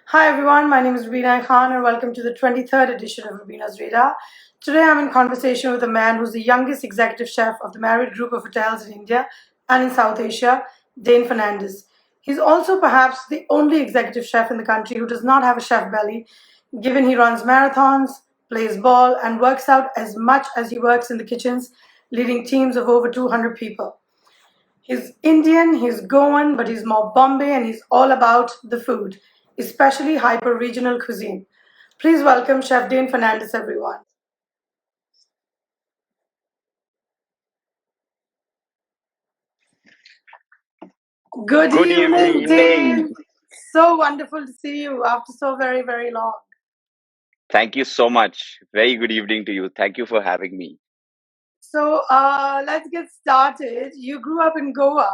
Hi everyone, my name is Rubina A Khan and welcome to the 23rd edition of Rubina's Radar. Today I'm in conversation with a man who's the youngest executive chef of the Marriott Group of hotels in India and in South Asia, Dane Fernandes. He's also perhaps the only executive chef in the country who does not have a chef belly, given he runs marathons, plays ball, and works out as much as he works in the kitchens, leading teams of over 200 people. He's Indian, he's Goan, but he's more Bombay and he's all about the food, especially hyper regional cuisine. Please welcome Chef Dane Fernandes, everyone. Good Good evening, evening. Dane. So wonderful to see you after so very, very long. Thank you so much. Very good evening to you. Thank you for having me. So let's get started. You grew up in Goa,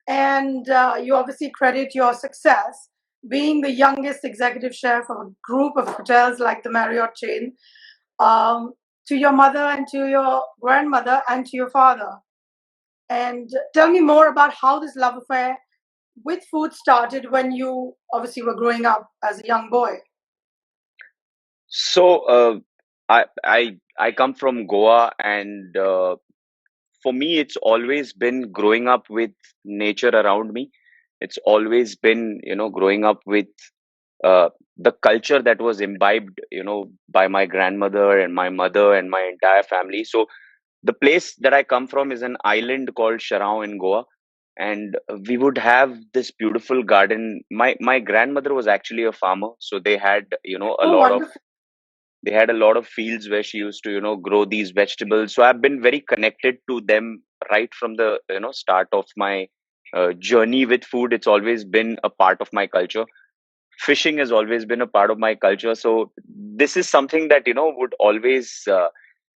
and you obviously credit your success being the youngest executive chef of a group of hotels like the Marriott chain, um, to your mother and to your grandmother and to your father. And tell me more about how this love affair with food started when you obviously were growing up as a young boy. So, I come from Goa, and for me, it's always been growing up with nature around me. It's always been, growing up with the culture that was imbibed, by my grandmother and my mother and my entire family. So the place that I come from is an island called Sharao in Goa, and we would have this beautiful garden. My grandmother was actually a farmer, so they had a Oh, lot of wonderful. they had a lot of fields where she used to grow these vegetables. So I've been very connected to them right from the start of my journey with food. It's always been a part of my culture. Fishing has always been a part of my culture, so this is something that would always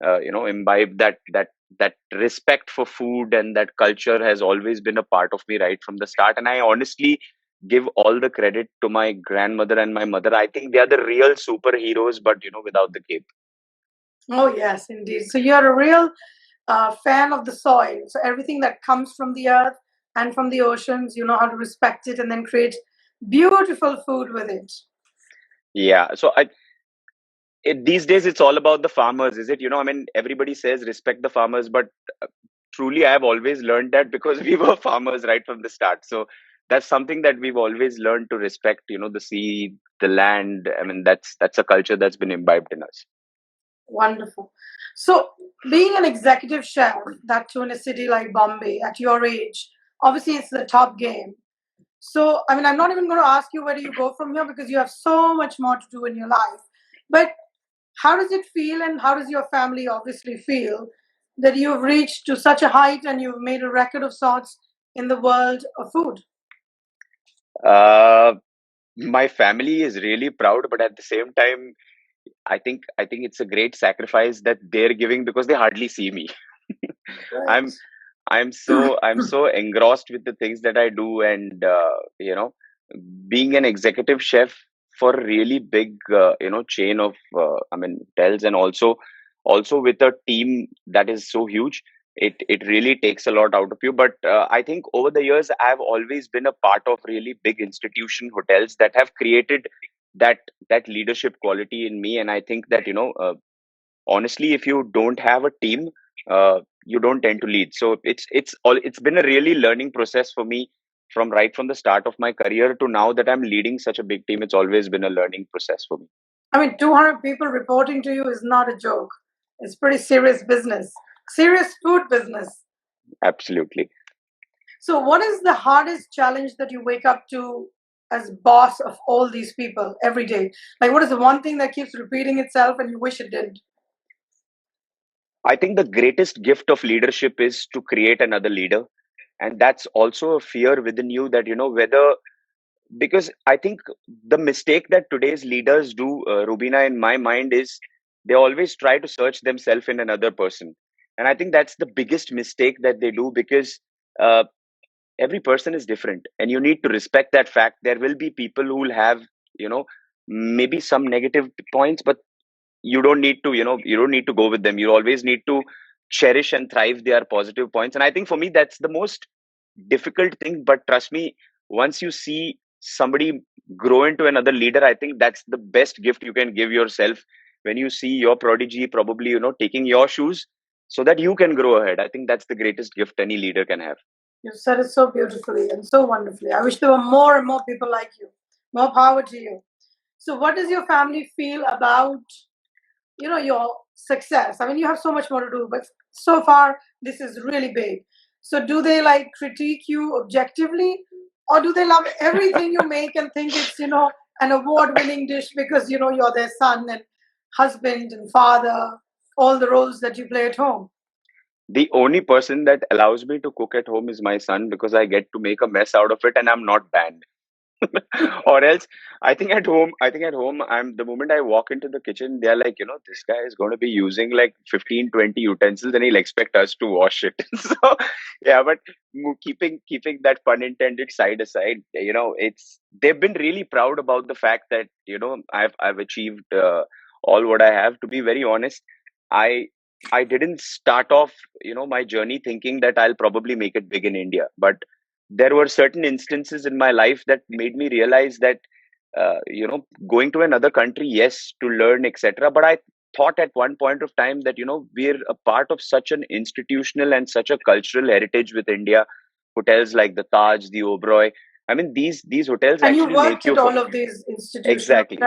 imbibe that respect for food, and that culture has always been a part of me right from the start. And I honestly give all the credit to my grandmother and my mother. I think they are the real superheroes, but without the cape. Oh, yes, indeed. So you're a real fan of the soil. So everything that comes from the earth and from the oceans, you know how to respect it and then create beautiful food with it. Yeah, so these days it's all about the farmers, is it? I mean, everybody says respect the farmers, but truly I have always learned that because we were farmers right from the start. So that's something that we've always learned to respect, the sea, the land. I mean, that's a culture that's been imbibed in us. Wonderful. So, being an executive chef, that too in a city like Bombay, at your age, obviously it's the top game. So, I mean, I'm not even going to ask you where do you go from here because you have so much more to do in your life. But how does it feel, and how does your family obviously feel that you've reached to such a height and you've made a record of sorts in the world of food? Uh, my family is really proud, but at the same time, I think it's a great sacrifice that they're giving because they hardly see me. Right. I'm I'm so engrossed with the things that I do, and being an executive chef for a really big chain of I mean hotels, and also with a team that is so huge, it really takes a lot out of you. But I think over the years I've always been a part of really big institution hotels that have created that that leadership quality in me. And I think that honestly, if you don't have a team, you don't tend to lead. So it's been a really learning process for me from right from the start of my career to now that I'm leading such a big team. It's always been a learning process for me. I mean, 200 people reporting to you is not a joke. It's pretty serious business, serious food business. Absolutely. So, what is the hardest challenge that you wake up to as boss of all these people every day? Like, what is the one thing that keeps repeating itself and you wish it did? I think the greatest gift of leadership is to create another leader. And that's also a fear within you that, whether, because I think the mistake that today's leaders do, Rubina, in my mind, is they always try to search themselves in another person. And I think that's the biggest mistake that they do, because uh, every person is different, and you need to respect that fact. There will be people who will have, you know, maybe some negative points, but you don't need to go with them. You always need to cherish and thrive their positive points. And I think for me, that's the most difficult thing. But trust me, once you see somebody grow into another leader, I think that's the best gift you can give yourself, when you see your prodigy probably, taking your shoes so that you can grow ahead. I think that's the greatest gift any leader can have. You said it so beautifully and so wonderfully. I wish there were more and more people like you. More power to you. So, what does your family feel about your success? I mean, you have so much more to do, but so far this is really big. So, do they like critique you objectively, or do they love everything you make and think it's an award-winning dish because you're their son and husband and father, all the roles that you play at home? The only person that allows me to cook at home is my son, because I get to make a mess out of it and I'm not banned. Or else, I think at home, I'm the moment I walk into the kitchen, they're like, this guy is going to be using like 15, 20 utensils and he'll expect us to wash it. So yeah, but keeping that pun intended side aside, it's they've been really proud about the fact that I've achieved all what I have. To be very honest, I I didn't start off my journey thinking that I'll probably make it big in India, but there were certain instances in my life that made me realize that going to another country, yes, to learn, etc., but I thought at one point of time that we're a part of such an institutional and such a cultural heritage with India. Hotels like the Taj, the Oberoi, I mean, these hotels And you actually make worked you at all of these institutional. exactly.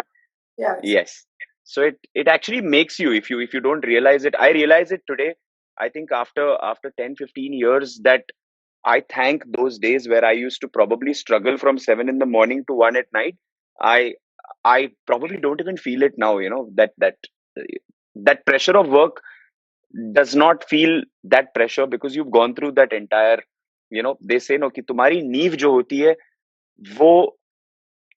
Yes. Yes. So it actually makes you, if you don't realize it. I realize it today. I think after 10, 15 years, that I thank those days where I used to probably struggle from 7 in the morning to 1 at night. I I probably don't even feel it now. That pressure of work does not feel that pressure, because you've gone through that entire. They say no कि तुम्हारी नींव जो होती है वो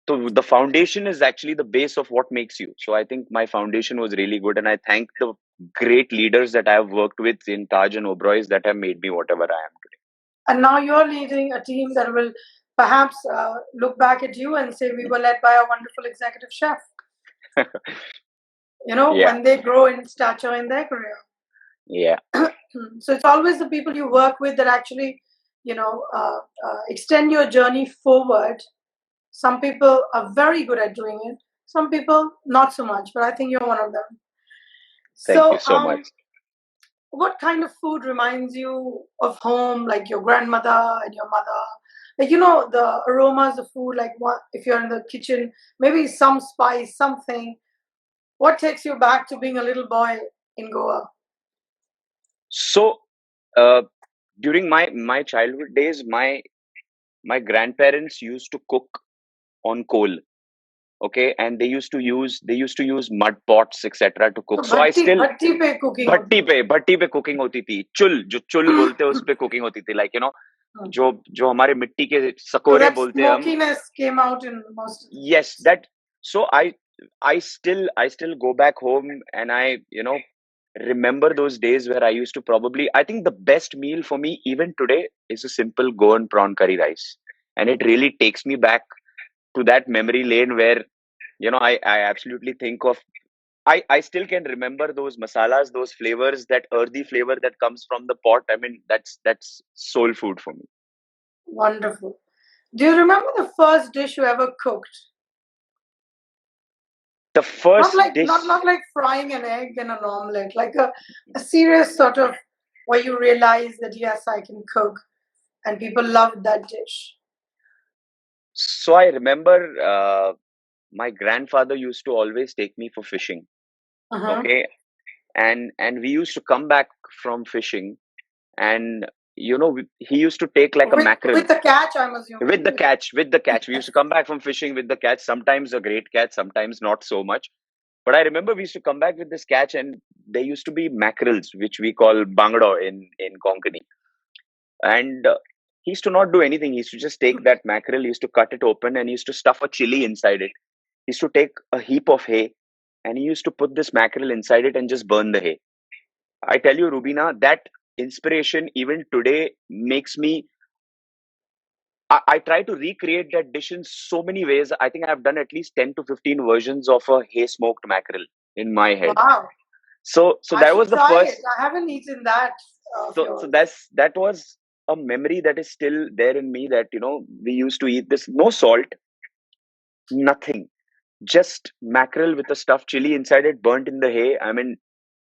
so the foundation is actually the base of what makes you. So I think my foundation was really good, and I thank the great leaders that I have worked with in Taj and Oberoi's that have made me whatever I And now you're leading a team that will perhaps look back at you and say, we were led by a wonderful executive chef, am today. Yeah, when they grow in stature in their career. yeah. So it's always the people you work with that actually, extend your journey forward. Some people are very good at doing it, some people not so much, but I think you're one of them. Thank you So, so much. what kind of food reminds you of home, like your grandmother and your mother? Like, the aromas of food, like what, if you're in the kitchen, maybe some spice, something. What takes you back to being a little boy in Goa? So uh, during my childhood days, my grandparents used to cook on coal. Okay, and they used to use mud pots, etc., to So cook. So I bhatti, still bhatti pe cooking hoti भट्टी पे cooking होती थी. चुल जो चुल hai. बोलते हैं उस पे कुकिंग होती थी, लाइक जो जो हमारे मिट्टी के So सकोरे that बोलते हैं हम. smokiness came out in most of the Yes, foods. that. So I still go back home, and I remember those days where I used to probably, I think the best meal for me even today is a simple Goan prawn curry rice, and it really takes me back to that memory lane where I absolutely think of. I still can remember those masalas, those flavors, that earthy flavor that comes from the pot. I mean, that's soul food for me. Wonderful. Do you remember the first dish you ever cooked? The Not first like not dish. not like frying an egg in an omelette, like a serious sort of where you realize that yes, I can cook, and people loved that dish. So I remember my grandfather used to always take me for fishing. Uh-huh. Okay, and we used to come back from fishing, and he used to take like a mackerel With the catch, I'm with assuming. the catch. With the catch, we used to come back from fishing with the catch. Sometimes a great catch, sometimes not so much. But I remember we used to come back with this catch, and there used to be mackerels, which we call bangdo in Konkani. And he used to not do anything. He used to just take that mackerel, he used to cut it open, and he used to stuff a chili inside it. He used to take a heap of hay, and he used to put this mackerel inside it and just burn the hay. I tell you, Rubina, that inspiration even today makes me. I try to recreate that dish in so many ways. I think I've done at least 10 to 15 versions of a hay smoked mackerel in my head. Wow, So I that should was the try it. first. I haven't eaten that of So yours. that was a memory that is still there in me, that we used to eat this, no salt. nothing. Just mackerel with a stuffed chili inside it, burnt in the hay. I mean,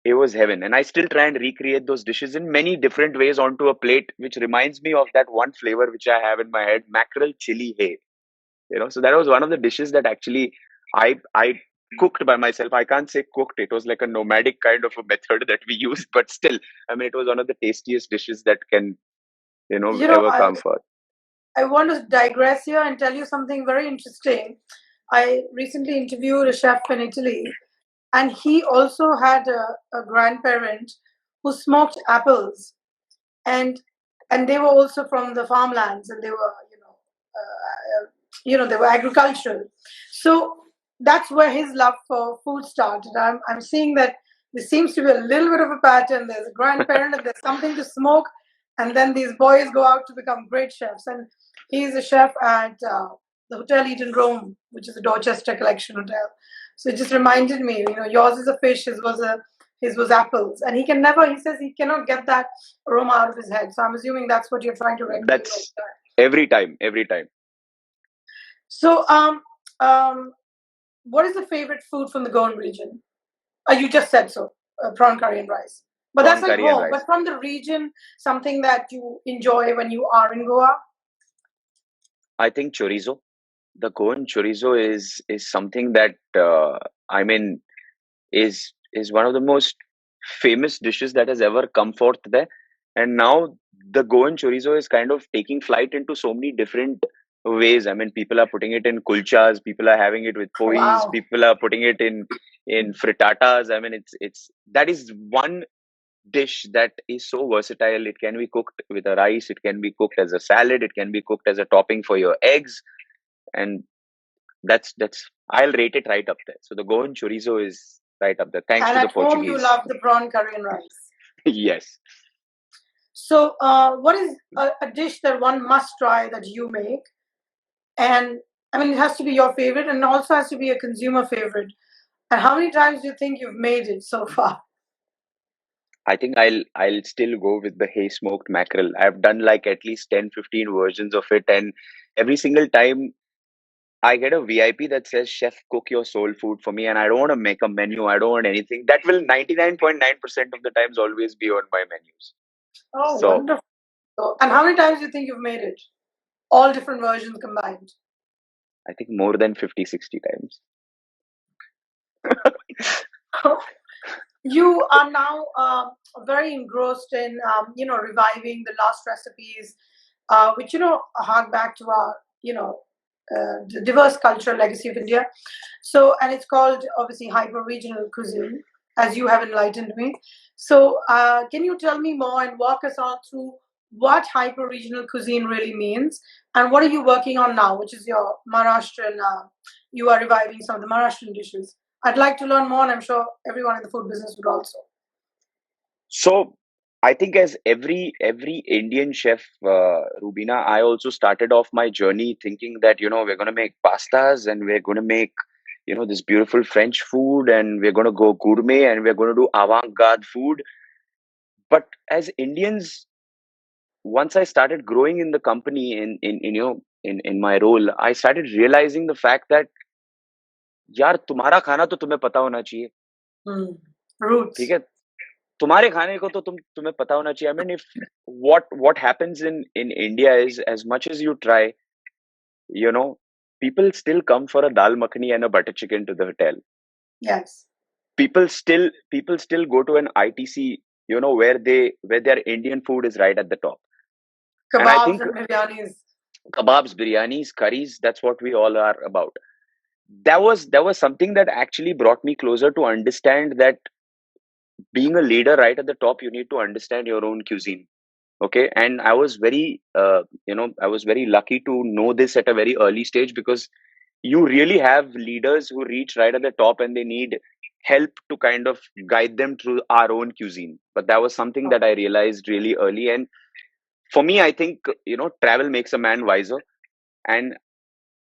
it was heaven. And I still try and recreate those dishes in many different ways onto a plate, which reminds me of that one flavor which I have in my head, mackerel chili hay. So that was one of the dishes that actually I cooked by myself. I can't say cooked. It was like a nomadic kind of a method that we used, but still, I mean, it was one of the tastiest dishes that can, You know, ever come forth. I want to digress here and tell you something very interesting. I recently interviewed a chef in Italy, and he also had a grandparent who smoked apples, and they were also from the farmlands, and they were they were agricultural. So that's where his love for food started. I'm seeing that there seems to be a little bit of a pattern. There's a grandparent and there's something to smoke, and then these boys go out to become great chefs. And he's a chef at the Hotel Eden Rome, which is a Dorchester Collection hotel. So it just reminded me, yours is a fish, his was apples, and he says he cannot get that aroma out of his head. So I'm assuming that's what you're trying to recreate all That's the time. every time, every time. So, what is the favorite food from the Goan region? You just said so, prawn curry and rice. But that's Prawn like curry and home. rice. But from the region, something that you enjoy when you are in Goa? I think chorizo. The Goan chorizo is something that I mean is one of the most famous dishes that has ever come forth there. And now the Goan chorizo is kind of taking flight into so many different ways. I mean, people are putting it in kulchas, people are having it with pois, Wow. people are putting it in frittatas. I mean, it's that is one dish that is so versatile. It can be cooked with a rice, it can be cooked as a salad, it can be cooked as a topping for your eggs, and that's I'll rate it right up there. So the Goan chorizo is right up there, thanks And to the at home, you Portuguese. love the prawn curry and rice. Yes. So, what is a dish that one must try that you make? And I mean, it has to be your favorite and also has to be a consumer favorite. And how many times do you think you've made it so far? I think I'll still go with the hay smoked mackerel. I've done like at least 10, 15 versions of it, and every single time I get a VIP that says, "Chef, cook your soul food for me," and I don't want to make a menu. I don't want anything. That will 99.9% of the times always be on my menus. Oh, So wonderful. So, and how many times do you think you've made it? All different versions combined. I think more than 50, 60 times. You are now very engrossed in, reviving the lost recipes, which, hark back to our, the diverse cultural legacy of India. So, and it's called obviously hyper regional cuisine, as you have enlightened me. So, can you tell me more and walk us all through what hyper regional cuisine really means, and what are you working on now, which is your Maharashtrian? You are reviving some of the Maharashtrian dishes. I'd like to learn more, and I'm sure everyone in the food business would also. So I think as every Indian chef, Rubina, I also started off my journey thinking that we're gonna make pastas and we're gonna make this beautiful French food and we're gonna go gourmet and we're gonna do avant-garde food. But as Indians, once I started growing in the company in my role, I started realizing the fact that यार तुम्हारा खाना तो तुम्हें पता होना चाहिए, Hmm. ठीक Roots. है? तुम्हारे खाने को तो तुम्हें पता होना चाहिए. I mean, if what happens in India is as much as you try, you know, people still come for a dal makhani and a butter chicken to the hotel. Yes. People still go to an ITC, where their Indian food is right at the top. And I Kebabs think and biryanis. kebabs, biryanis, curries, that's what we all are about. That was something that actually brought me closer to understand that being a leader right at the top, you need to understand your own cuisine. Okay, and I was very lucky to know this at a very early stage, because you really have leaders who reach right at the top and they need help to kind of guide them through our own cuisine. But that was something Oh, that I realized really early. And for me, I think travel makes a man wiser. And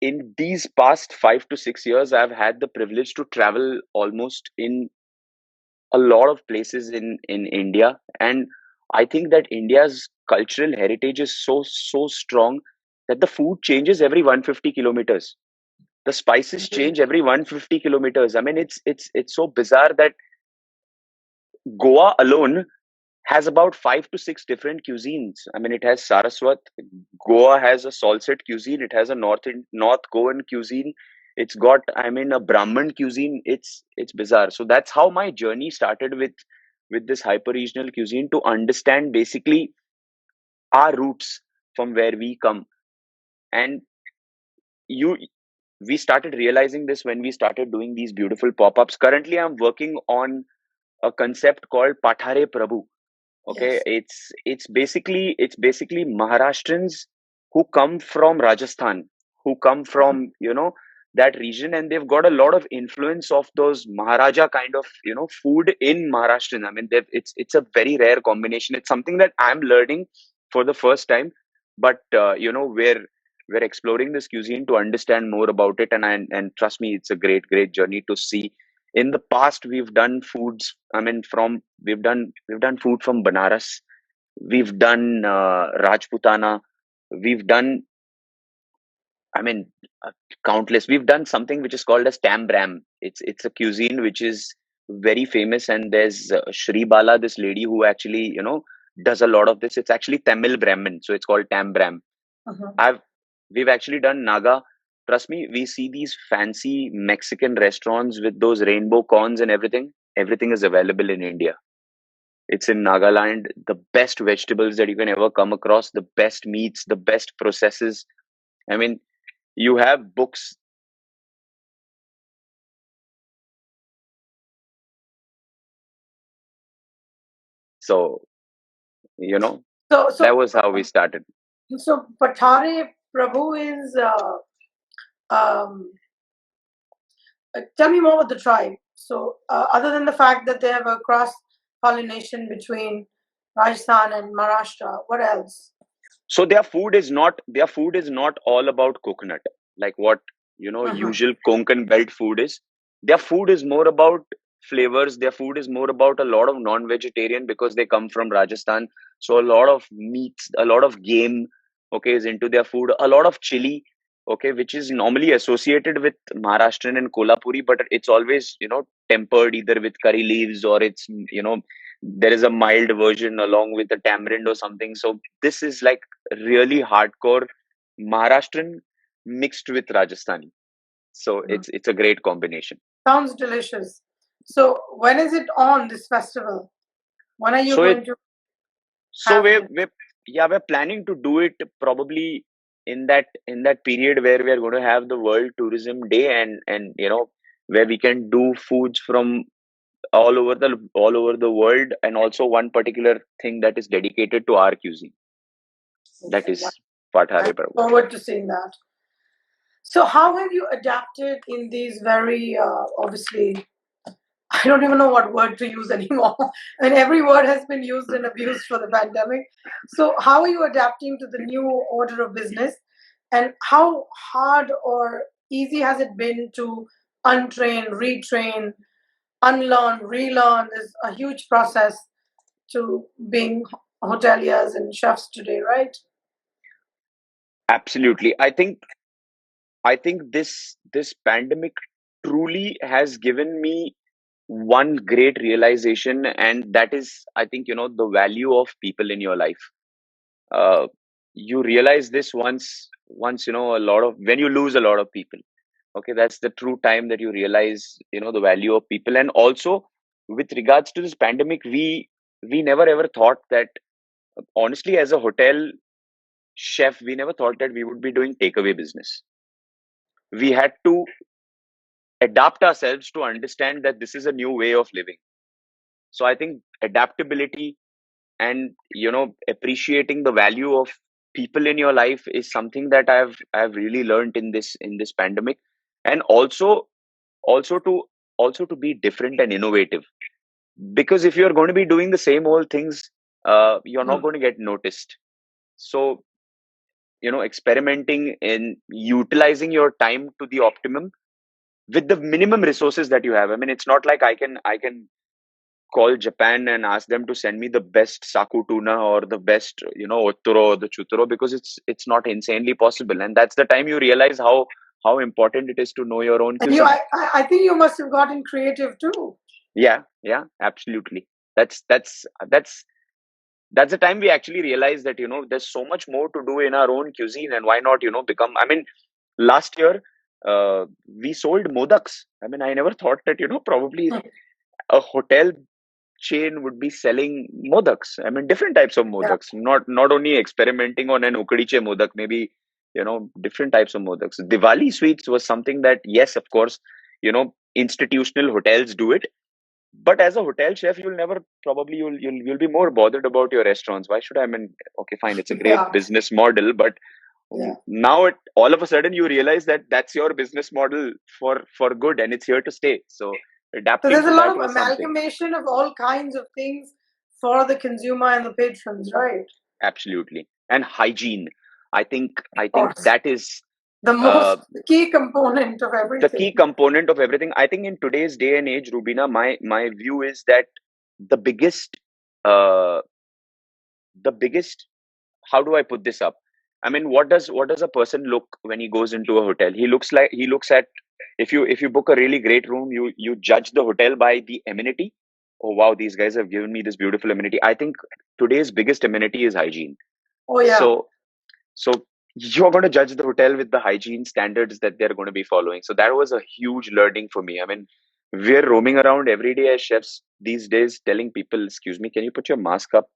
in these past 5 to 6 years, I've had the privilege to travel almost in a lot of places in India. And I think that India's cultural heritage is so strong that the food changes every 150 kilometers. The spices change every 150 kilometers. I mean, it's so bizarre that Goa alone has about 5 to 6 different cuisines. I mean, it has Saraswat. Goa has a Salsette cuisine. It has a North Goan cuisine. It's got, I mean, a Brahmin cuisine. It's bizarre. So that's how my journey started with this hyper regional cuisine, to understand basically our roots, from where we come. And you we started realizing this when we started doing these beautiful pop-ups. Currently, I'm working on a concept called Pathare Prabhu. Okay, Yes. it's basically Maharashtrians who come from Rajasthan, who come from, that region, and they've got a lot of influence of those Maharaja kind of, food in Maharashtrian. I mean, it's a very rare combination. It's something that I'm learning for the first time, but we're exploring this cuisine to understand more about it, and trust me, it's a great journey to see. In the past, we've done foods, I mean, we've done food from Banaras. We've done Rajputana. We've done, I mean, countless. We've done something which is called as Tambram. It's a cuisine which is very famous, and there's Shri Bala, this lady who actually, does a lot of this. It's actually Tamil Brahmin, so it's called Tambram. Uh-huh. I've We've actually done Naga. Trust me, we see these fancy Mexican restaurants with those rainbow corns and everything. Everything is available in India. It's in Nagaland. The best vegetables that you can ever come across, the best meats, the best processes. I mean, you have books. So, you know, So, that so, was how we started. so Pathare Prabhu is. Um, Tell me more about the tribe. So, other than the fact that they have a cross pollination between Rajasthan and Maharashtra, what else? So their food is not all about coconut, like what Uh-huh. usual Konkan belt food is. Their food is more about flavors. Their food is more about a lot of non-vegetarian, because they come from Rajasthan. So a lot of meats, a lot of game, okay, is into their food. A lot of chili, okay, which is normally associated with Maharashtrian and Kolhapuri, but it's always tempered either with curry leaves, or it's there is a mild version along with a tamarind or something. So this is like really hardcore Maharashtrian mixed with Rajasthani. So Mhm. it's a great combination. Sounds delicious. So, when is it on this festival? When are you So it going to so have we're, this? we're yeah, we're planning to do it probably in that period where we are going to have the World Tourism Day, and where we can do foods from all over the world, and also one particular thing that is dedicated to our cuisine. That Okay, well, is I Pathare look Prabhu. forward to seeing that. So, how have you adapted in these very obviously I don't even know what word to use anymore. And every word has been used and abused for the pandemic. So, how are you adapting to the new order of business? And how hard or easy has it been to untrain, retrain, unlearn, relearn? Is a huge process to being hoteliers and chefs today, right? Absolutely. I think this pandemic truly has given me one great realization, and that is, I think, the value of people in your life. Uh, you realize this once a lot of when you lose a lot of people. Okay, that's the true time that you realize the value of people. And also, with regards to this pandemic, we never ever thought that, honestly, as a hotel chef, we never thought that we would be doing takeaway business. We had to adapt ourselves to understand that this is a new way of living. So I think adaptability and appreciating the value of people in your life is something that I've really learned in this pandemic. And also to be different and innovative, because if you're going to be doing the same old things, you're not Hmm. going to get noticed. So experimenting and utilizing your time to the optimum with the minimum resources that you have. I mean, it's not like I can call Japan and ask them to send me the best saku tuna or the best ottoro or the chutoro, because it's not insanely possible. And that's the time you realize how how important it is to know your own And you, cuisine. I think you must have gotten creative too. Yeah, absolutely. That's the time we actually realized that, there's so much more to do in our own cuisine, and why not, become. I mean, last year, we sold modaks. I mean, I never thought that, probably a hotel chain would be selling modaks. I mean, different types of Yeah. modaks, not only experimenting on an ukadiche modak, maybe, different types of modaks. Diwali sweets was something that, yes, of course, institutional hotels do it. But as a hotel chef, you'll never probably you'll be more bothered about your restaurants. Why should I? I mean, okay, fine, it's a great Yeah. business model, but Yeah. now all of a sudden you realize that that's your business model for good, and it's here to stay. So So adapting there's a to lot that of was something. amalgamation of all kinds of things for the consumer and the patrons, right? Absolutely. And hygiene. I think Of course. that is The uh, most key component of the key everything. component of everything. I think in today's day and age, Rubina, my view is that the biggest uh, the biggest how do I put this up? I mean, what does a person look when he goes into a hotel? He looks at, if you book a really great room, you judge the hotel by the amenity. Oh wow, these guys have given me this beautiful amenity. I think today's biggest amenity is hygiene. Oh yeah. So so you're going to judge the hotel with the hygiene standards that they're going to be following. So that was a huge learning for me. I mean, we're roaming around every day as chefs these days telling people, excuse me, can you put your mask up?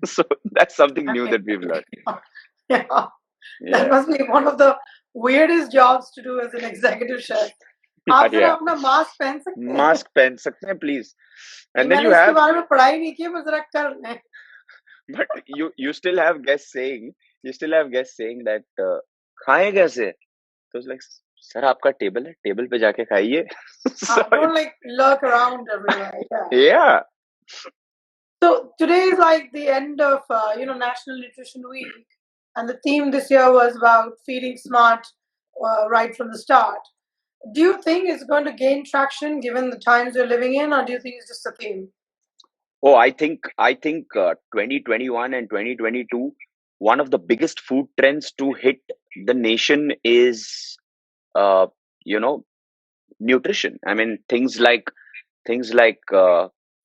So that's something I new mean, that we've learned. yeah. That Yeah. must be one of the weirdest jobs to do as an executive chef. आप जरा Yeah. अपना mask पहन सकते हैं Mask पहन सकते हैं, please. कि And then मैंने you इसके have, बारे में पढ़ाई नहीं की बस जरा कर लें. but you still have guests saying, that खाएं कैसे? तो it's like, सर आपका टेबल है, टेबल पे जाके खाइए. So Don't like lurk around everywhere. Yeah. yeah. So today is like the end of National Nutrition Week, and the theme this year was about feeding smart right from the start. Do you think it's going to gain traction given the times we're living in, or do you think it's just a theme? Oh, I think 2021 and 2022, one of the biggest food trends to hit the nation is uh, you know nutrition. I mean, things like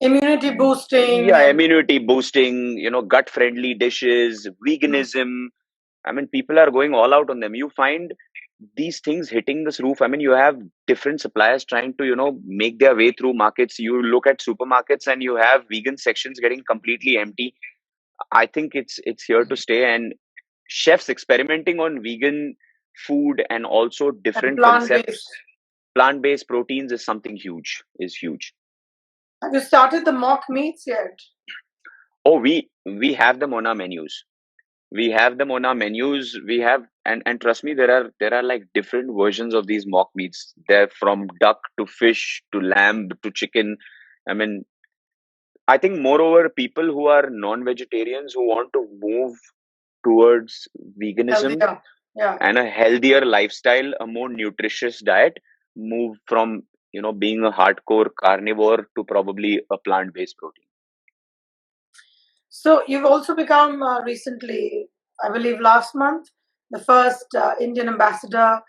Immunity boosting yeah, and immunity boosting, gut friendly dishes, veganism. I mean, people are going all out on them. You find these things hitting this roof. I mean, you have different suppliers trying to, make their way through markets. You look at supermarkets and you have vegan sections getting completely empty. I think it's here to stay, and chefs experimenting on vegan food and also and different plant based. concepts. Plant-based proteins is something huge, is huge. Have you started the mock meats yet? Oh, we have them on our menus. We have them on our menus. We have, and trust me, there are like different versions of these mock meats. They're from duck to fish to lamb to chicken. I mean, I think moreover, people who are non-vegetarians who want to move towards veganism Healthier. Yeah. and a healthier lifestyle, a more nutritious diet, move from, being a hardcore carnivore to probably a plant-based protein. So you've also become recently, I believe last month, the first Indian ambassador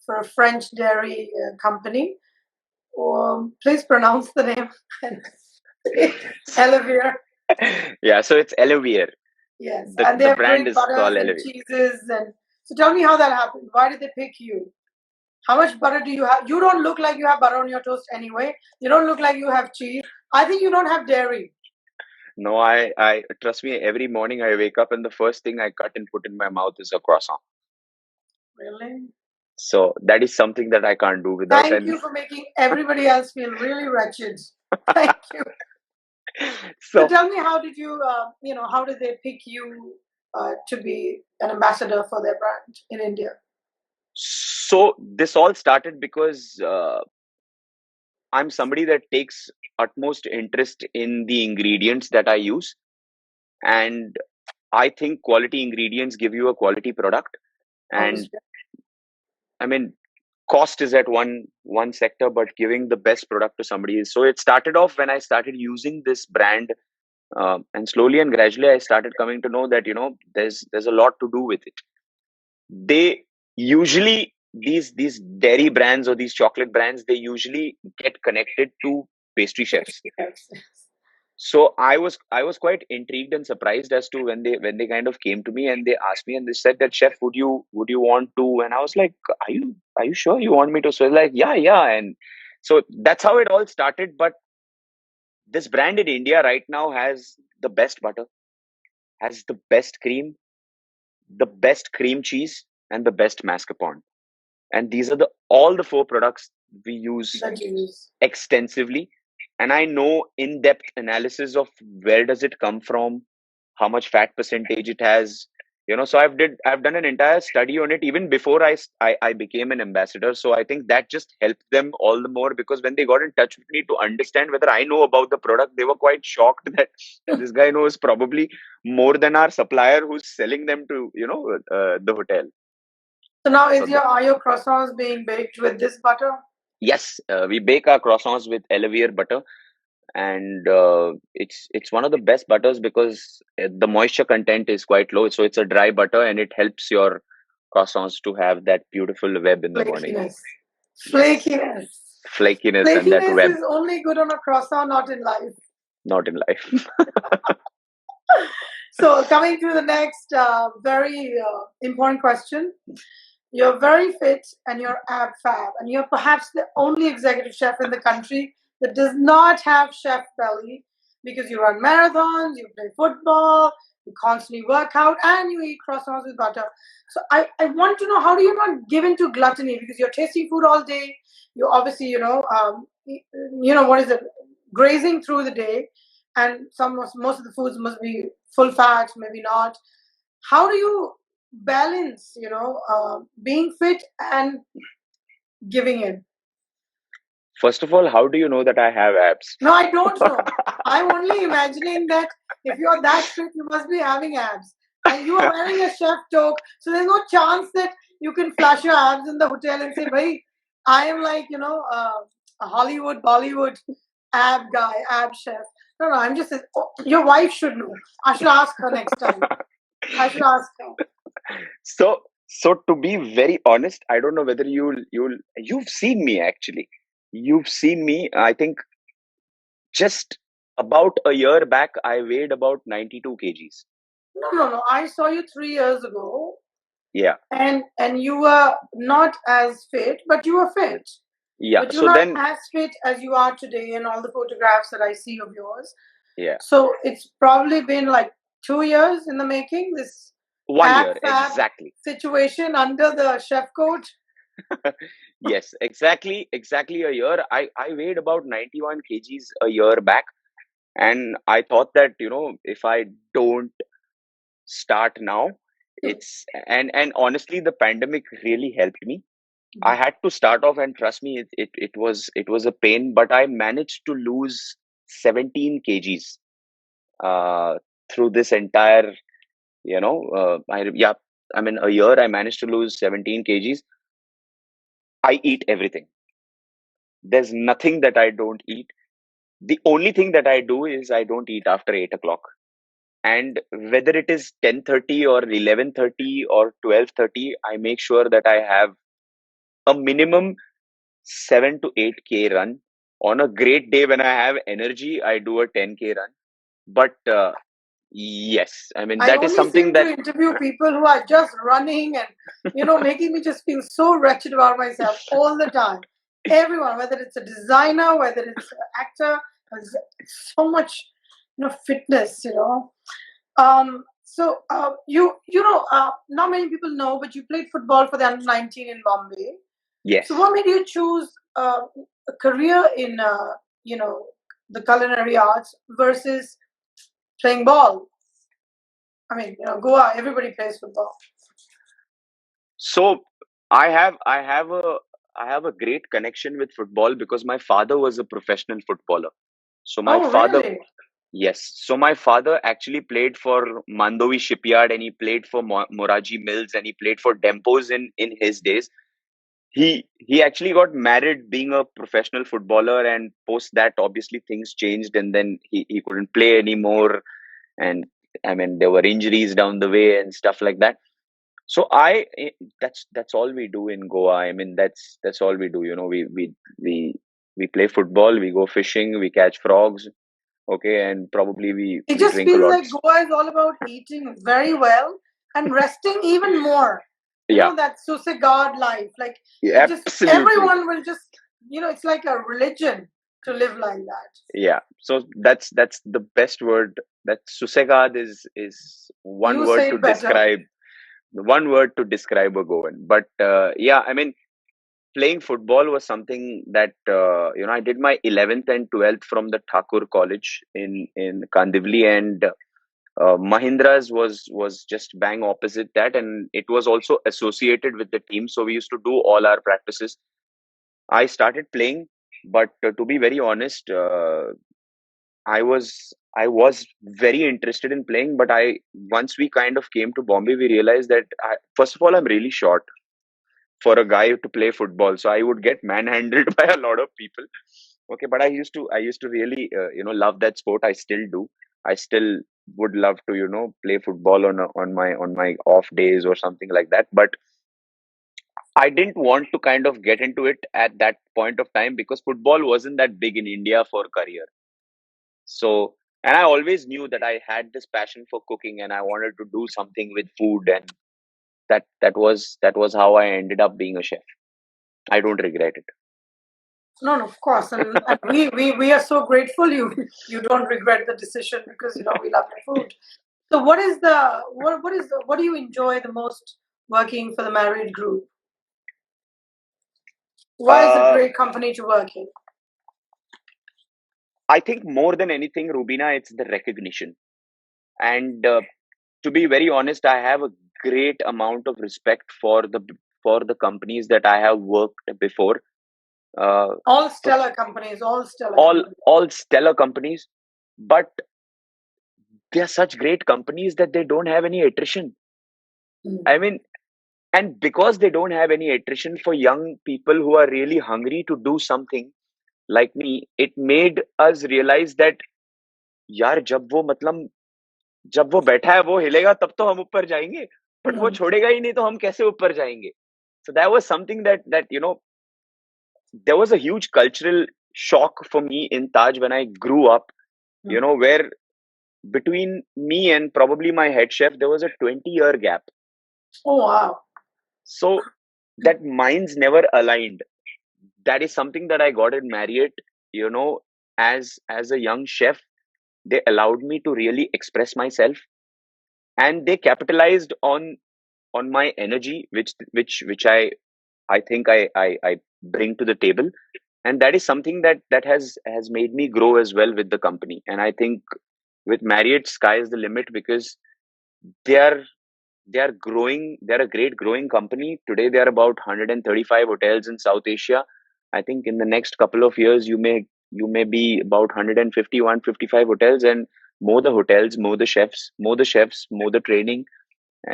for a French dairy company. Please pronounce the name. Elevere. Yeah, so it's Elevere. Yes, The and they the have brand great is butters called and Elevere. cheeses. And so tell me how that happened. Why did they pick you? How much butter do you have? You don't look like you have butter on your toast anyway. You don't look like you have cheese. I think you don't have dairy. No, I trust me, every morning I wake up and the first thing I cut and put in my mouth is a croissant. Really? So that is something that I can't do without. Thank And you for making everybody else feel really wretched. Thank you. So so tell me, how did how did they pick you to be an ambassador for their brand in India? so this all started because I'm somebody that takes utmost interest in the ingredients that I use, and I think quality ingredients give you a quality product. And Obviously. I mean, cost is at one sector, but giving the best product to somebody is. So it started off when I started using this brand, and slowly and gradually I started coming to know that there's a lot to do with it. They usually these dairy brands or these chocolate brands, they usually get connected to pastry chefs. So I was quite intrigued and surprised as to when they kind of came to me and they asked me and they said that, chef, would you want to? And I was like, are you sure you want me to? So like, yeah. And so that's how it all started. But this brand in India right now has the best butter, has the best cream, the best cream cheese, and the best mascarpone. And these are the all the four products we use that you use. extensively. And I know in-depth analysis of where does it come from, how much fat percentage it has. So I've done an entire study on it even before I became an ambassador. So I think that just helped them all the more, because when they got in touch with me to understand whether I know about the product, they were quite shocked that this guy knows probably more than our supplier who's selling them to the hotel. So now So are your croissants being baked with this butter? yes, we bake our croissants with Elevere butter, and it's one of the best butters because the moisture content is quite low. So it's a dry butter, and it helps your croissants to have that beautiful web in the morning. Flakiness. Yes, Flakiness. flakiness and that Flakiness web, is only good on a croissant, not in life. not in life. So coming to the next very important question. You're very fit and you're ab fab, and you're perhaps the only executive chef in the country that does not have chef belly, because you run marathons, you play football, you constantly work out, and you eat croissants with butter. So I want to know, how do you not give in to gluttony? Because you're tasting food all day. You're obviously, what is it, grazing through the day, and most of the foods must be full fat, maybe not. How do you balance, being fit and giving in? First of all, how do you know that I have abs? No, I don't know. I'm only imagining that if you're that fit, you must be having abs. And you are wearing a chef toque, so there's no chance that you can flash your abs in the hotel and say, "Bhai, I am like, a Hollywood, Bollywood ab guy, ab chef." No, I'm just, your wife should know. I should ask her next time. I should ask her. So to be very honest, I don't know whether you've seen me actually. You've seen me. I think just about a year back, I weighed about 92 kgs. No. I saw you 3 years ago, Yeah. and you were not as fit, but you were fit. Yeah. But you're So not then, as fit as you are today in all the photographs that I see of yours. yeah, So it's probably been like 2 years in the making, this 1 year ab fab exactly. situation under the chef coat. Yes, exactly a year. I weighed about 91 kgs a year back, and I thought that if I don't start now, it's and honestly, the pandemic really helped me. I had to start off, and trust me, it was a pain, but I managed to lose 17 kgs uh, through this entire, I mean, a year I managed to lose 17 kgs. I eat everything. There's nothing that I don't eat. The only thing that I do is I don't eat after 8 o'clock. And whether it is 10:30 or 11:30 or 12:30, I make sure that I have a minimum 7 to 8K run. On a great day when I have energy, I do a 10K run. But yes, I mean, I that is only something seem to that interview people who are just running and, making me just feel so wretched about myself all the time. Everyone, whether it's a designer, whether it's an actor, there's so much, fitness. Not many people know, but you played football for the under-19 in Bombay. yes. So what made you choose a career in, the culinary arts versus playing ball? I mean, Goa, everybody plays football. So I have a great connection with football because my father was a professional footballer. So my Oh, father, really? yes. So my father actually played for Mandovi Shipyard, and he played for Moraji Mills, and he played for Dempos in his days. He actually got married being a professional footballer, and post that obviously things changed, and then he couldn't play anymore. And I mean, there were injuries down the way and stuff like that. So that's all we do in Goa. I mean, that's all we do. You know, we play football, we go fishing, we catch frogs, okay, and probably It we just drink a feels lot. like Goa is all about eating very well and resting even more. You Yeah, know, that Susegard life. Like, yeah, it just, absolutely. everyone will just, it's like a religion to live like that. Yeah. So that's the best word. That susegad is You say it better. one word to describe a Goan. But yeah, I mean, playing football was something that I did my 11th and 12th from the Thakur College in Kandivli, and Mahindra's was just bang opposite that, and it was also associated with the team. So we used to do all our practices. I started playing, but to be very honest, I was very interested in playing, but I once we kind of came to Bombay, we realized that first of all, I'm really short for a guy to play football, so I would get manhandled by a lot of people. Okay, but I used to really love that sport. I still do. I still would love to play football on my off days or something like that. But I didn't want to kind of get into it at that point of time because football wasn't that big in India for career. So, and I always knew that I had this passion for cooking and I wanted to do something with food, and that was how I ended up being a chef. I don't regret it. No, of course. And we are so grateful you don't regret the decision because, we love your food. So what do you enjoy the most working for the Marriott Group? Why is it a Uh, great company to work in? I think more than anything, Rubina, it's the recognition. And to be very honest, I have a great amount of respect for the companies that I have worked before. Uh, All for stellar companies, all stellar all companies. all stellar companies, but they are such great companies that they don't have any attrition. Mm. I mean, and because they don't have any attrition for young people who are really hungry to do something like me, it made us realize that यार जब वो बैठा है वो हिलेगा तब तो हम ऊपर जाएंगे, बट वो Mm. छोड़ेगा ही नहीं तो हम कैसे ऊपर जाएंगे. So that was something that there was a huge cultural shock for me in Taj when I grew up, Mm. where between me and probably my head chef there was a 20-year gap. Oh wow. So that minds never aligned. That is something that I got in Marriott, you know, as a young chef. They allowed me to really express myself, and they capitalized on my energy, which I think I bring to the table, and that is something that has made me grow as well with the company. And I think with Marriott, sky is the limit because they are they are growing. They're a great growing company. Today they are about 135 hotels in South Asia. I think in the next couple of years you may be about 150, 155 hotels, and more the hotels, more the training.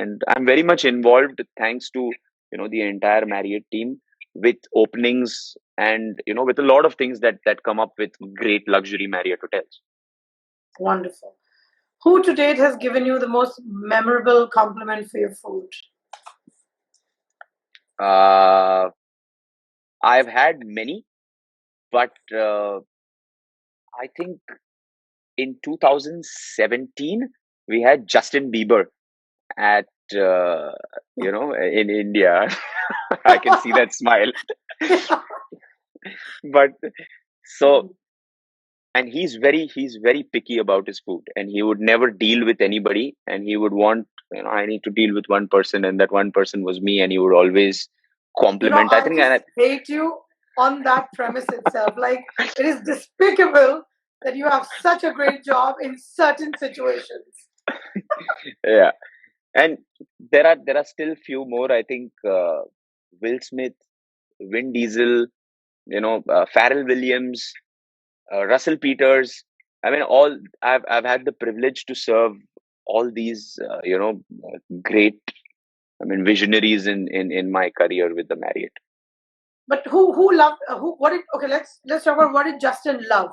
And I'm very much involved thanks to the entire Marriott team with openings and with a lot of things that come up with great luxury Marriott hotels. Wonderful. Who to date has given you the most memorable compliment for your food? uh, I've had many, but I think in 2017 we had Justin Bieber at in India. I can see that smile. But so, and he's very picky about his food, and he would never deal with anybody, and he would want, I need to deal with one person, and that one person was me, and he would always compliment, I I think. just And hate you on that premise itself. Like, it is despicable that you have such a great job in certain situations. yeah, and there are still few more, I think. Will Smith, Vin Diesel, Pharrell Williams, Russell Peters. I mean, I've had the privilege to serve all these great, I mean, visionaries in my career with the Marriott. But who loved who? What did okay? Let's talk about what did Justin love?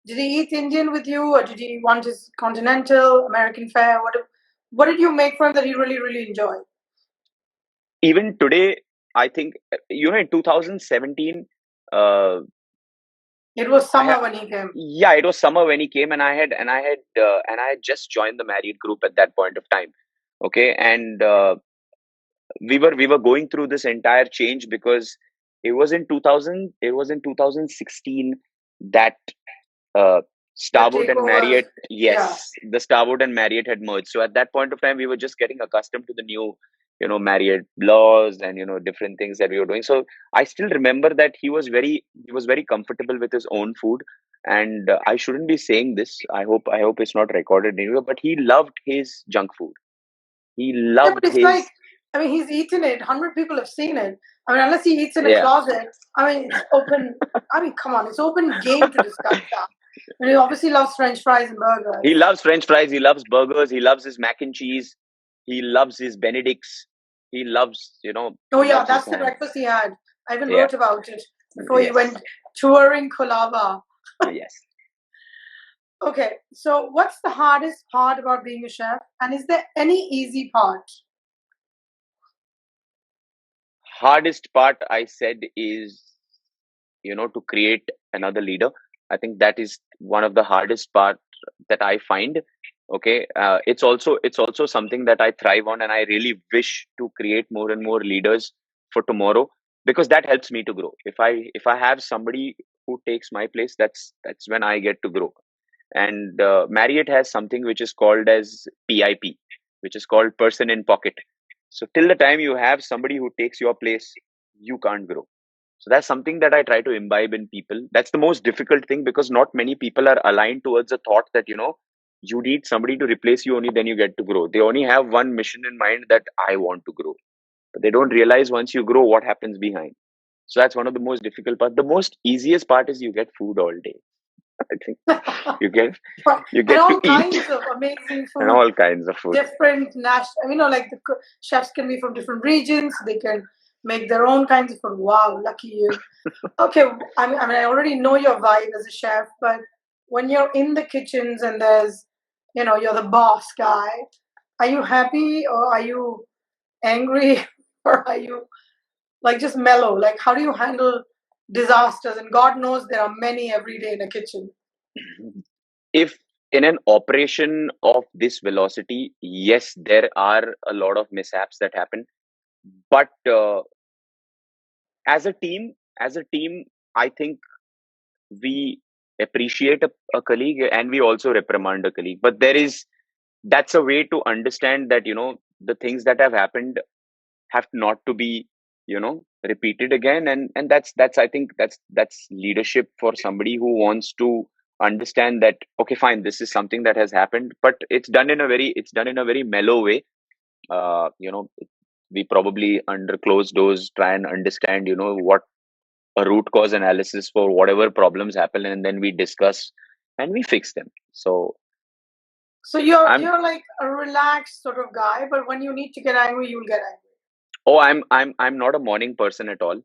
Did he eat Indian with you, or did he want his continental American fare? What did you make for him that he really enjoyed? even today, I think, in 2017, uh, It was I summer ha- when he came. yeah, it was summer when he came, and I had just joined the Marriott Group at that point of time. Okay, and we were going through this entire change because it was in 2016 that uh, The Starboard and takeover, Marriott, yeah. yes, the Starboard and Marriott had merged. So at that point of time, we were just getting accustomed to the new, Marriott laws and different things that we were doing. So I still remember that he was very comfortable with his own food, and I shouldn't be saying this. I hope it's not recorded anywhere. But he loved his junk food. He Yeah, but loved it's like, his I mean, he's eaten it. 100 people have seen it. I mean, unless he eats in a yeah. closet, I mean, it's open. I mean, come on, it's open game to discuss that. And he obviously loves French fries and He burgers. loves French fries. He loves burgers. He loves his mac and cheese. He loves his Benedicts. He loves, Oh he yeah, loves his that's the ham. breakfast he had. I even Yeah. wrote about it before he Yes. went touring Colaba. Yes. Okay, so what's the hardest part about being a chef? And is there any easy part? Hardest part, I said, is, to create another leader. I think that is one of the hardest part that I find. Okay. It's also something that I thrive on, and I really wish to create more and more leaders for tomorrow, because that helps me to grow. If I have somebody who takes my place, that's when I get to grow. And Marriott has something which is called as PIP, which is called person in pocket. So till the time you have somebody who takes your place, you can't grow. So that's something that I try to imbibe in people. That's the most difficult thing, because not many people are aligned towards the thought that, you need somebody to replace you, only then you get to grow. They only have one mission in mind, that I want to grow. But they don't realize once you grow what happens behind. So that's one of the most difficult part. The most easiest part is you get food all day. I think you get you And get to all eat kinds of amazing and food, all kinds of food. different national. Like the chefs can be from different regions. They can make their own kinds of food. Wow, lucky you. Okay, I already know your vibe as a chef, but when you're in the kitchens and there's, you're the boss guy, are you happy or are you angry or are you like just mellow? Like, how do you handle disasters? And God knows there are many every day in a kitchen. If in an operation of this velocity, yes, there are a lot of mishaps that happen. But as a team, I think we appreciate a colleague, and we also reprimand a colleague. But that's a way to understand that, the things that have happened have not to be, repeated again. And that's I think that's leadership for somebody who wants to understand that, okay, fine, this is something that has happened, but it's done in a very mellow way. uh you know we probably, under closed doors, try and understand, what a root cause analysis for whatever problems happen, and then we discuss and we fix them. So So you're i'm you're like a relaxed sort of guy, but when you need to get angry, you'll get angry. oh I'm not a morning person at all.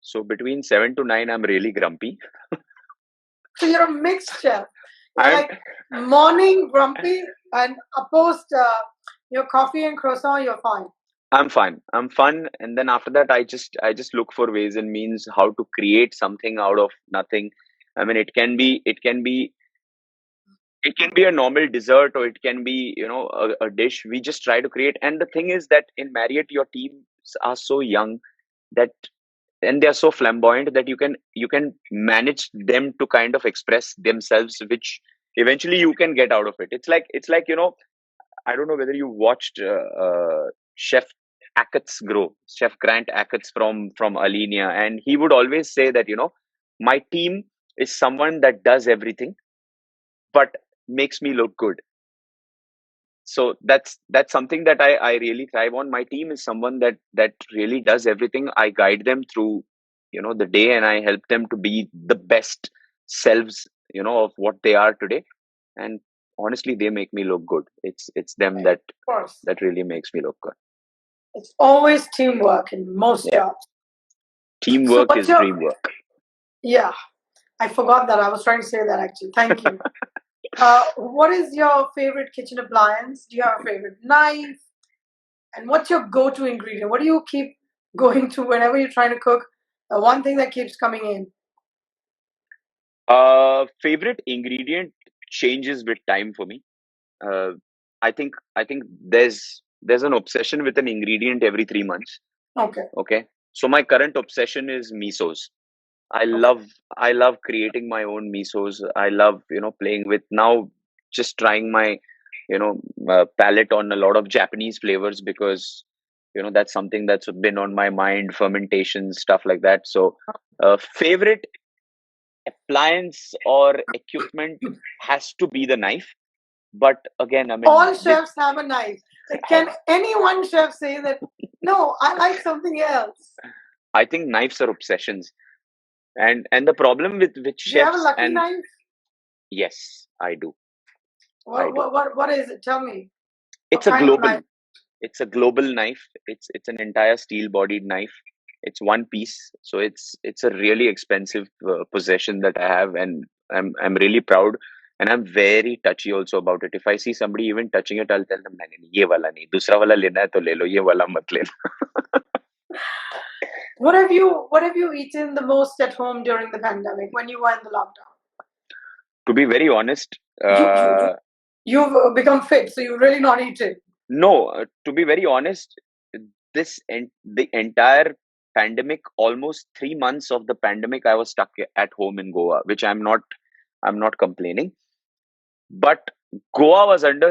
So between 7 to 9, I'm really grumpy. So you're a mixed chef. You're I'm like morning grumpy and post your coffee and croissant, you're fine. I'm fine. I'm fun, and then after that, I just look for ways and means how to create something out of nothing. I mean, it can be a normal dessert, or it can be, a dish. We just try to create. And the thing is that in Marriott, your teams are so young, that and they are so flamboyant, that you can manage them to kind of express themselves, which eventually you can get out of it. It's like, I don't know whether you watched Chef Chef Grant Achatz from Alenia, and he would always say that, my team is someone that does everything, but makes me look good. So that's something that I really thrive on. My team is someone that really does everything. I guide them through, the day, and I help them to be the best selves, of what they are today. And honestly, they make me look good. It's them that Of course. that really makes me look good. It's always teamwork in most Yeah. jobs. So Teamwork what's is your dream work. yeah, I forgot that. I was trying to say that actually. Thank you. What is your favorite kitchen appliance? Do you have a favorite knife? And what's your go-to ingredient? What do you keep going through whenever you're trying to cook? One thing that keeps coming in. Favorite ingredient changes with time for me. Uh, I think there's an obsession with an ingredient every 3 months. Okay. Okay. So my current obsession is misos. I Okay. love I love creating my own misos. I love, playing with now just trying my, palette on a lot of Japanese flavors because, that's something that's been on my mind, fermentation, stuff like that. So, favorite appliance or equipment has to be the knife. But again, I mean, All chefs have a knife. Can any one chef say that, no, I like something else? I think knives are obsessions. And the problem with Do you have a chefs, lucky and knife? yes, I do. I What, do. what is it? Tell me. What It's a kind of global knife? it's a global knife. It's an entire steel bodied knife. It's one piece, so it's a really expensive possession that I have, and I'm really proud, and I'm very touchy also about it. If I see somebody even touching it, I'll tell them, "नहीं नहीं, ये वाला नहीं, दूसरा वाला लेना है तो ले लो, ये वाला मत लेना." What have you eaten the most at home during the pandemic when you were in the lockdown? To be very honest, You you you you've become fit, so you really not eaten. no. To be very honest, the entire pandemic, almost 3 months of the pandemic, I was stuck at home in Goa, which I'm not complaining. But Goa was under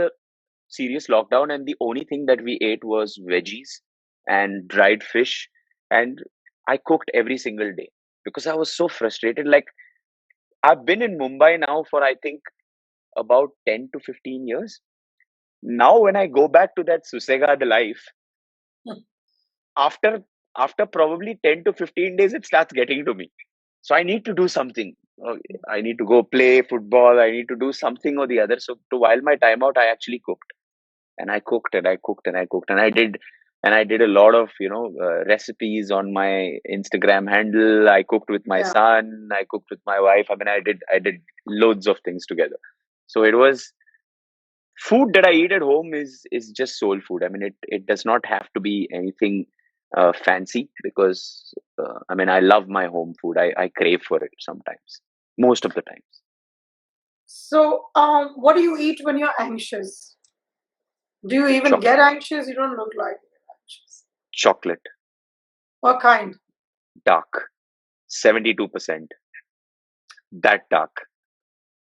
serious lockdown, and the only thing that we ate was veggies and dried fish. And I cooked every single day because I was so frustrated. Like, I've been in Mumbai now for, I think, about 10 to 15 years. Now, when I go back to that Susegad life, after after probably 10 to 15 days, it starts getting to me. So I need to do something. I need to go play football. I need to do something or the other. So to while my time out, I actually cooked. And I cooked and I cooked and I cooked and I did a lot of recipes on my Instagram handle. I cooked with my Yeah. son. I cooked with my wife. I mean, I did loads of things together. So it was food that I eat at home is just soul food. I mean, it does not have to be anything fancy because I mean, I love my home food. I crave for it sometimes, most of the times. So, what do you eat when you're anxious? Do you even get anxious? You don't look like you're anxious. Chocolate, What kind? dark, 72%. That dark.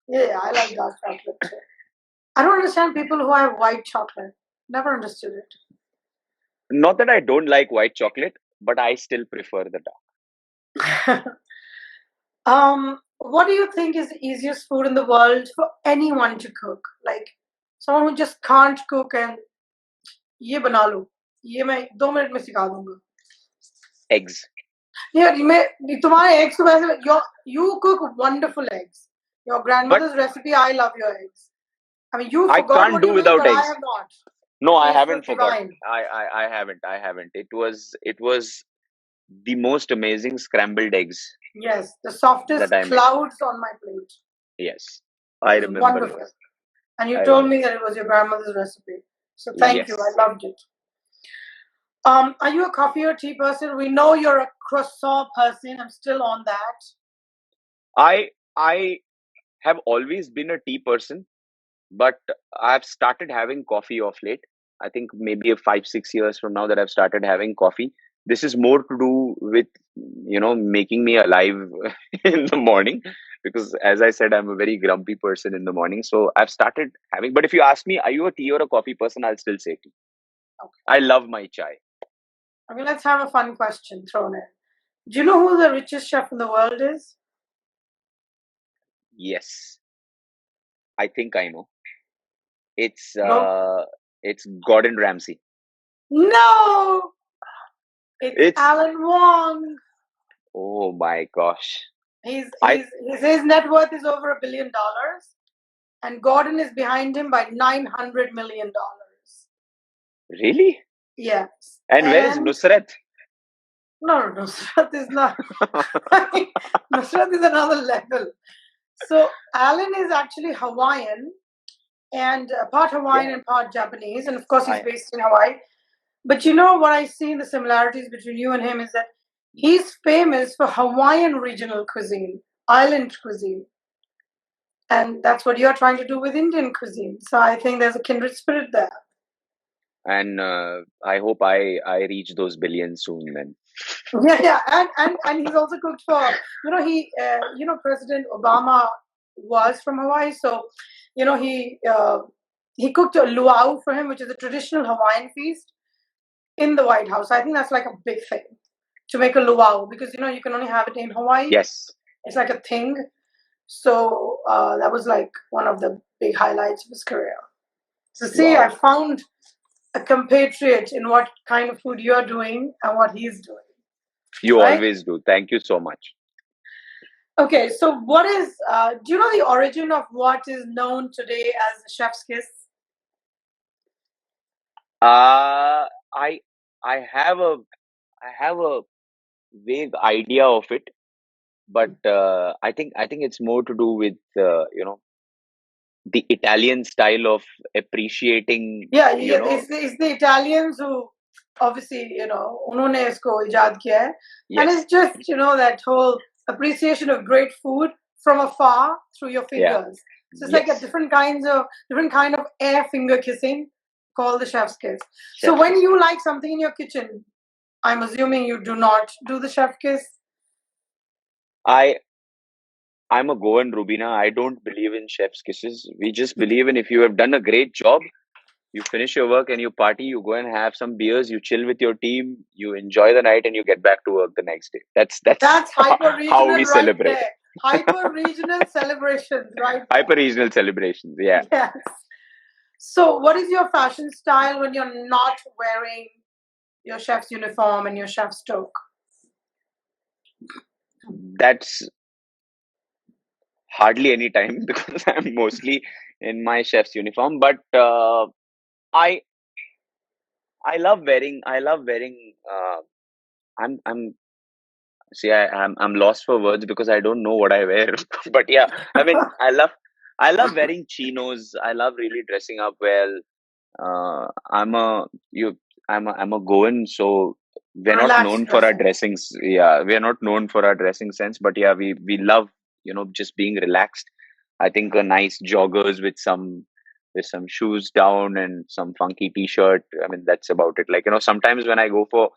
Yeah, I like dark chocolate too. I don't understand people who have white chocolate. Never understood it. Not that I don't like white chocolate, but I still prefer the dark. What do you think is the easiest food in the world for anyone to cook? Like someone who just can't cook and ये बना लो, ये मैं 2 minute में सिखा दूंगा. Eggs. Yeah, तुम्हारे eggs तो वैसे you cook wonderful eggs. Your grandmother's recipe, I love your eggs. I mean, you I forgot can't what do you made, without but I eggs. have not. No, I Taste was haven't forgot. divine. I haven't. I haven't. It was the most amazing scrambled eggs Yes, the softest that I made. clouds on my plate. Yes, I It was remember wonderful. it. And you I told me remember. that it was your grandmother's recipe. So thank you. Yes. I loved it. Are you a coffee or tea person? We know you're a croissant person. I'm still on that. I have always been a tea person, but I've started having coffee of late. I think maybe 5 6 years from now that I've started having coffee. This is more to do with making me alive in the morning because, as I said, I'm a very grumpy person in the morning. So I've started having. But if you ask me, are you a tea or a coffee person? I'll still say tea. Okay. I love my chai. Okay, let's have a fun question thrown in. Do you know who the richest chef in the world is? Yes, I think I know. It's No. it's Gordon Ramsay. No! It's It's Alan Wong. oh my gosh. I His net worth is over $1 billion, and Gordon is behind him by $900 million. really. Yes. And where is Nusrat? No, Nusrat is not. Nusrat is another level. So Alan is actually Hawaiian, and part Hawaiian and part Japanese, and of course he's based in Hawaii. But you know what I see in the similarities between you and him is that he's famous for Hawaiian regional cuisine, island cuisine. And that's what you're trying to do with Indian cuisine. So I think there's a kindred spirit there. And I hope I reach those billions soon then. Yeah, and he's also cooked for President Obama was from Hawaii, so he cooked a luau for him, which is a traditional Hawaiian feast in the White House. I think that's like a big thing to make a luau because you can only have it in Hawaii. Yes, it's like a thing. So that was like one of the big highlights of his career. So see, wow. I found a compatriot in what kind of food you're doing and what he's doing. You Right? always do. Thank you so much. Okay, so what is? Do you know the origin of what is known today as the chef's kiss? I have a vague idea of it, but I think it's more to do with the Italian style of appreciating. Yeah, it's the Italians who obviously उन्होंने इसको इजाद किया है, and Yes, it's just that whole appreciation of great food from afar through your yeah, fingers. So it's like a yes. different kind of air finger kissing called the chef's kiss. So Chef's when kiss. you like something in your kitchen, I'm assuming you do not do the chef kiss. I'm a Goan Rubina. I don't believe in chef's kisses. We just believe in if you have done a great job, you finish your work and you party, you go and have some beers, you chill with your team, you enjoy the night, and you get back to work the next day. That's hyper how we regional right celebrate. there. Hyper regional celebrations, right? Hyper regional celebrations. Yeah. Yes. So, what is your fashion style when you're not wearing your chef's uniform and your chef's toque? That's hardly any time because I'm mostly in my chef's uniform. But I love wearing. I'm see. I'm lost for words because I don't know what I wear. But yeah, I mean, I love wearing chinos. I love really dressing up well. I'm a you. I'm a Goan, so we're not Relaxed known for our dressing. dressings. Yeah, we're not known for our dressing sense. But yeah, we love just being relaxed. I think a nice joggers with some shoes down and some funky t-shirt. I mean, that's about it. Like sometimes when I go So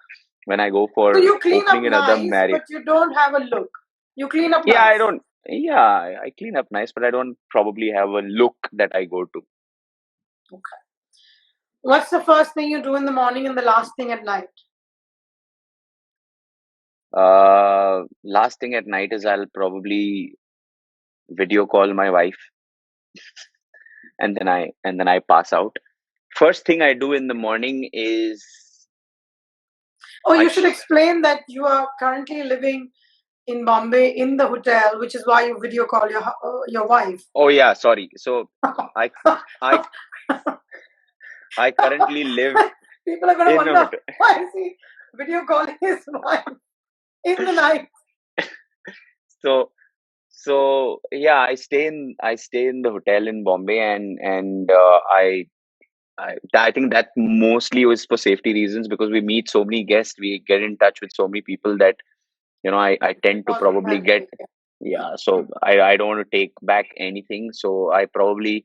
for you clean up opening another nice, Marriott. but you don't have a look. You clean up Yeah, I nice. don't. Yeah, I clean up nice, but I don't probably have a look that I go to. Okay. What's the first thing you do in the morning and the last thing at night? Last thing at night is I'll probably video call my wife, and then I pass out. First thing I do in the morning is Oh, I you should explain that you are currently living in Bombay in the hotel, which is why you video call your wife. oh yeah, sorry. So I I I currently live People are going to in a wonder hotel. why is he video calling his wife in the night. So yeah, I stay in the hotel in Bombay, and I think that mostly was for safety reasons because we meet so many guests, we get in touch with so many people that I tend to Because of probably get. pandemic. Yeah, so I don't want to take back anything, so I probably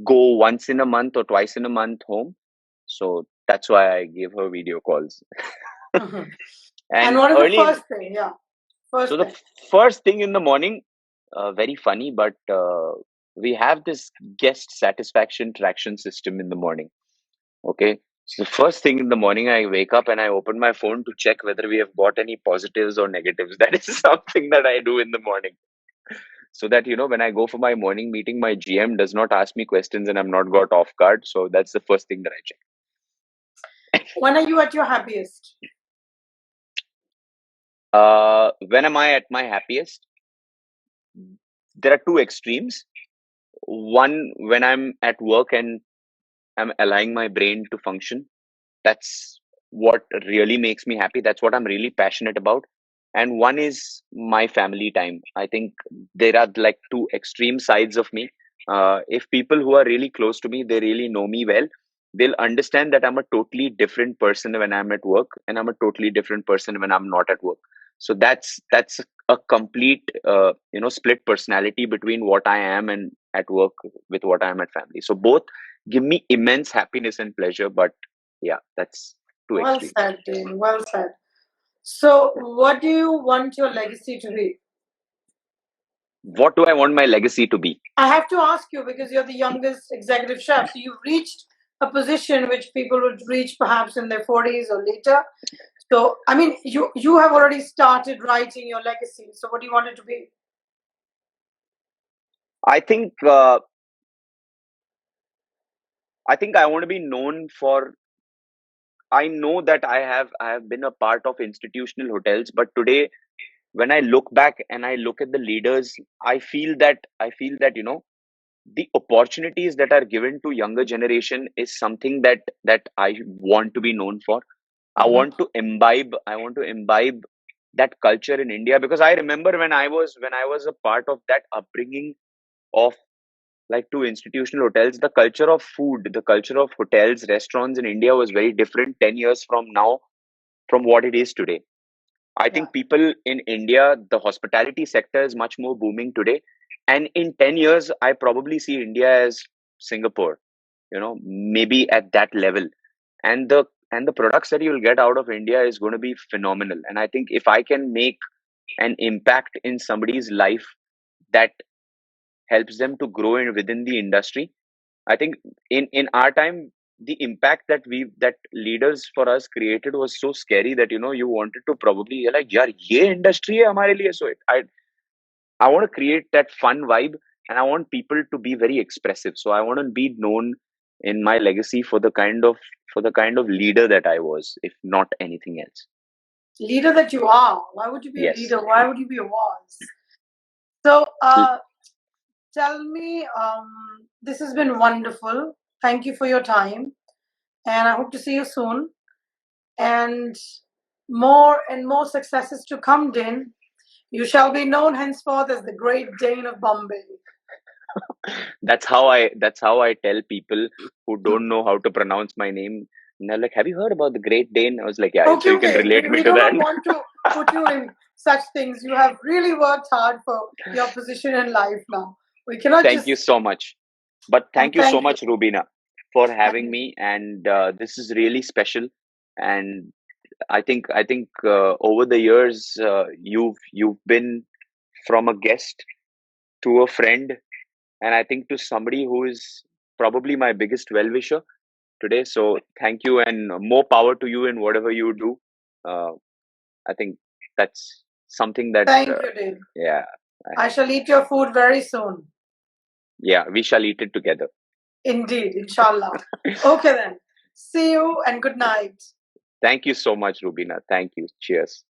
go once in a month or twice in a month home. So that's why I give her video calls. Mhm. And And what is the early in, first thing? Yeah, so first the thing. first thing in the morning, very funny, but we have this guest satisfaction traction system in the morning. Okay. So the first thing in the morning, I wake up and I open my phone to check whether we have got any positives or negatives. That is something that I do in the morning. So that, when I go for my morning meeting, my GM does not ask me questions and I'm not got off guard. So that's the first thing that I check. When are you at your happiest? When am I at my happiest? There are two extremes. One, when I'm at work and I'm allowing my brain to function. That's what really makes me happy. That's what I'm really passionate about. And one is my family time. I think there are like two extreme sides of me. If people who are really close to me, they really know me well, they'll understand that I'm a totally different person when I'm at work, and I'm a totally different person when I'm not at work. So that's a complete split personality between what I am and at work with what I am at family. So both give me immense happiness and pleasure, but yeah, that's two Well extremes. said, Dane. Well said. So, what do you want your legacy to be? What do I want my legacy to be? I have to ask you because you're the youngest executive chef. So you've reached a position which people would reach perhaps in their 40s or later. So, I mean, you have already started writing your legacy. So, what do you want it to be? I think I want to be known for. I know that I have been a part of institutional hotels, but today when I look back and I look at the leaders, I feel that the opportunities that are given to younger generation is something that I want to be known for. Mhm. I want to imbibe that culture in India, because I remember when I was a part of that upbringing of like two institutional hotels, the culture of food, the culture of hotels, restaurants in India was very different 10 years from now from what it is today. I Yeah. think people in India, the hospitality sector is much more booming today. And in 10 years, I probably see India as Singapore, maybe at that level. And the products that you'll get out of India is going to be phenomenal. And I think if I can make an impact in somebody's life that helps them to grow within the industry, I think in our time, the impact that leaders for us created was so scary that you wanted to probably, you're like, yaar, ye industry hai hamare liye. So I want to create that fun vibe, and I want people to be very expressive. So I want to be known in my legacy for the kind of leader that I was, if not anything else. Leader that you are. Why would you be a Yes. leader? Why would you be a was? So, L- tell me, this has been wonderful. Thank you for your time. And I hope to see you soon. And more successes to come, Dane. You shall be known henceforth as the great Dane of Bombay. that's how I tell people who don't know how to pronounce my name. And they're like, "Have you heard about the Great Dane?" I was like, "Yeah." So Okay, you can okay. relate me We to do that. not want to put you in such things. You have really worked hard for your position in life now. We cannot Thank you just. so much. But And thank you so thank you. much, Rubina, for having Thank me. And this is really special. And I think over the years, you've been from a guest to a friend, and I think to somebody who is probably my biggest well-wisher today. So thank you, and more power to you in whatever you do. Uh, I think that's something that thank you, Dane. yeah, I I have. shall eat your food very soon. Yeah, we shall eat it together. Indeed, inshallah. Okay then. See you and good night. Thank you so much, Rubina. Thank you. Cheers.